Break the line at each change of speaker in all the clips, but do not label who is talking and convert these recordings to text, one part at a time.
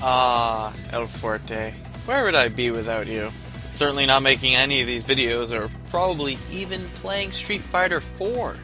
Ah, El Fuerte. Where would I be without you? Certainly not making any of these videos or probably even playing Street Fighter 4.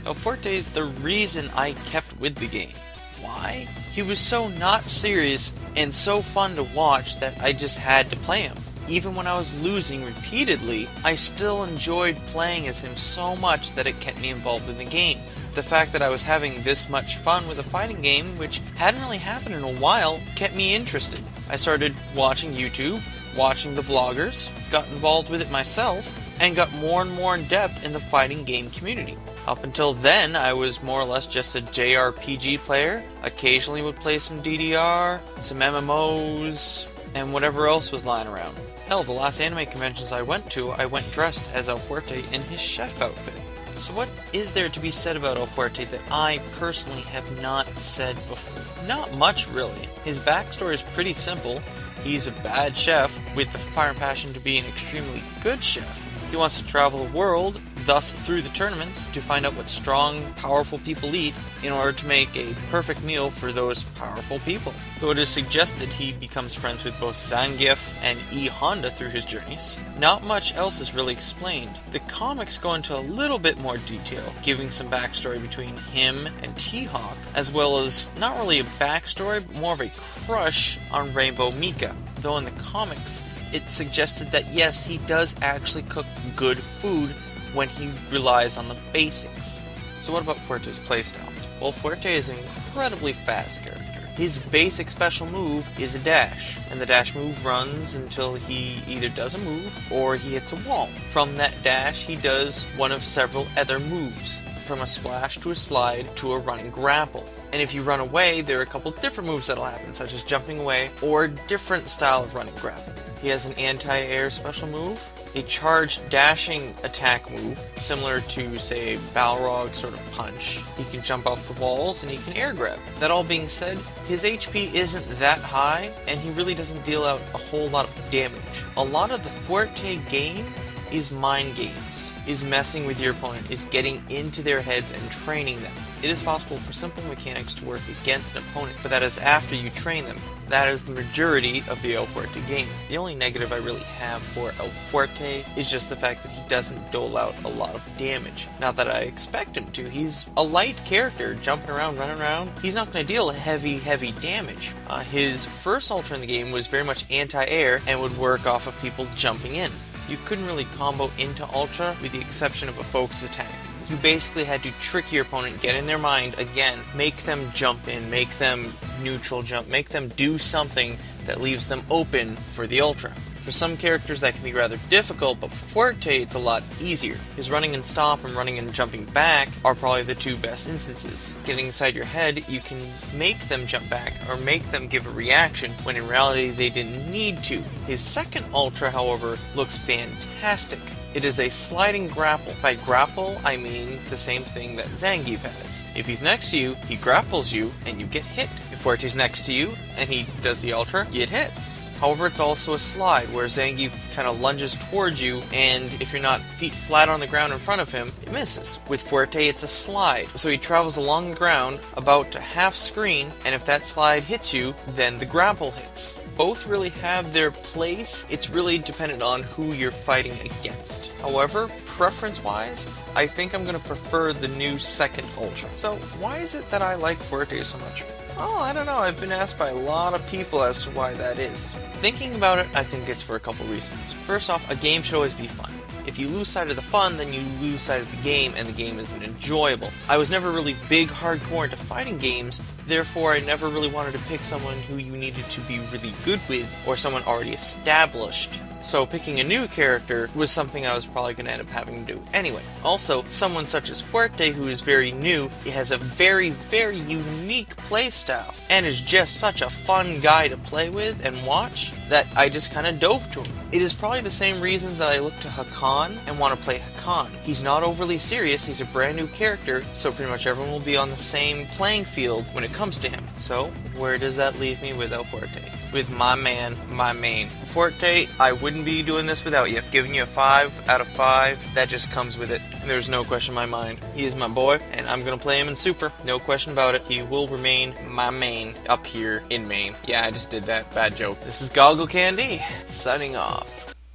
El Fuerte is the reason I kept with the game. Why? He was so not serious and so fun to watch that I just had to play him. Even when I was losing repeatedly, I still enjoyed playing as him so much that it kept me involved in the game. The fact that I was having this much fun with a fighting game, which hadn't really happened in a while, kept me interested. I started watching YouTube, watching the vloggers, got involved with it myself, and got more and more in depth in the fighting game community. Up until then, I was more or less just a JRPG player, occasionally would play some DDR, some MMOs, and whatever else was lying around. Hell, the last anime conventions I went to, I went dressed as El Fuerte in his chef outfit. So what is there to be said about El Fuerte that I personally have not said before? Not much, really. His backstory is pretty simple. He's a bad chef with the fire and passion to be an extremely good chef. He wants to travel the world, thus through the tournaments, to find out what strong, powerful people eat in order to make a perfect meal for those powerful people. Though it is suggested he becomes friends with both Zangief and E. Honda through his journeys, not much else is really explained. The comics go into a little bit more detail, giving some backstory between him and T-Hawk, as well as not really a backstory, but more of a crush on Rainbow Mika. Though in the comics, it suggested that yes, he does actually cook good food when he relies on the basics. So what about Fuerte's playstyle? Well, Fuerte is an incredibly fast character. His basic special move is a dash, and the dash move runs until he either does a move or he hits a wall. From that dash, he does one of several other moves, from a splash to a slide to a running grapple. And if you run away, there are a couple different moves that'll happen, such as jumping away or a different style of running grapple. He has an anti-air special move, a charged dashing attack move, similar to, say, a Balrog sort of punch. He can jump off the walls, and he can air grab. That all being said, his HP isn't that high, and he really doesn't deal out a whole lot of damage. A lot of the Fuerte game is mind games, is messing with your opponent, is getting into their heads and training them. It is possible for simple mechanics to work against an opponent, but that is after you train them. That is the majority of the El Fuerte game. The only negative I really have for El Fuerte is just the fact that he doesn't dole out a lot of damage. Not that I expect him to. He's a light character, jumping around, running around. He's not going to deal heavy damage. His first ultra in the game was very much anti-air and would work off of people jumping in. You couldn't really combo into Ultra with the exception of a focus attack. You basically had to trick your opponent, get in their mind again, make them jump in, make them neutral jump, make them do something that leaves them open for the Ultra. For some characters that can be rather difficult, but for Fuerte it's a lot easier. His running and stop and running and jumping back are probably the two best instances. Getting inside your head, you can make them jump back or make them give a reaction when in reality they didn't need to. His second Ultra, however, looks fantastic. It is a sliding grapple. By grapple, I mean the same thing that Zangief has. If he's next to you, he grapples you, and you get hit. If Fuerte's next to you, and he does the Ultra, you get hits. However, it's also a slide, where Zangief kind of lunges towards you, and if you're not feet flat on the ground in front of him, it misses. With Fuerte, it's a slide, so he travels along the ground about to half screen, and if that slide hits you, then the grapple hits. Both really have their place. It's really dependent on who you're fighting against. However, preference-wise, I think I'm going to prefer the new second Ultra. So, why is it that I like Fuerte so much? Oh, I don't know. I've been asked by a lot of people as to why that is. Thinking about it, I think it's for a couple reasons. First off, a game should always be fun. If you lose sight of the fun, then you lose sight of the game, and the game isn't enjoyable. I was never really big hardcore into fighting games, therefore I never really wanted to pick someone who you needed to be really good with, or someone already established. So picking a new character was something I was probably going to end up having to do anyway. Also, someone such as Fuerte, who is very new, has a very unique playstyle, and is just such a fun guy to play with and watch, that I just kind of dove to him. It is probably the same reasons that I look to Hakan and want to play Hakan. He's not overly serious, he's a brand new character, so pretty much everyone will be on the same playing field when it comes to him. So, where does that leave me with El Fuerte? With my man, my main, Fuerte, I wouldn't be doing this without you. Giving you a 5 out of 5, that just comes with it. There's no question in my mind. He is my boy, and I'm gonna play him in Super. No question about it. He will remain my main up here in main. Yeah, I just did that. Bad joke. This is GoggleCandy, signing off.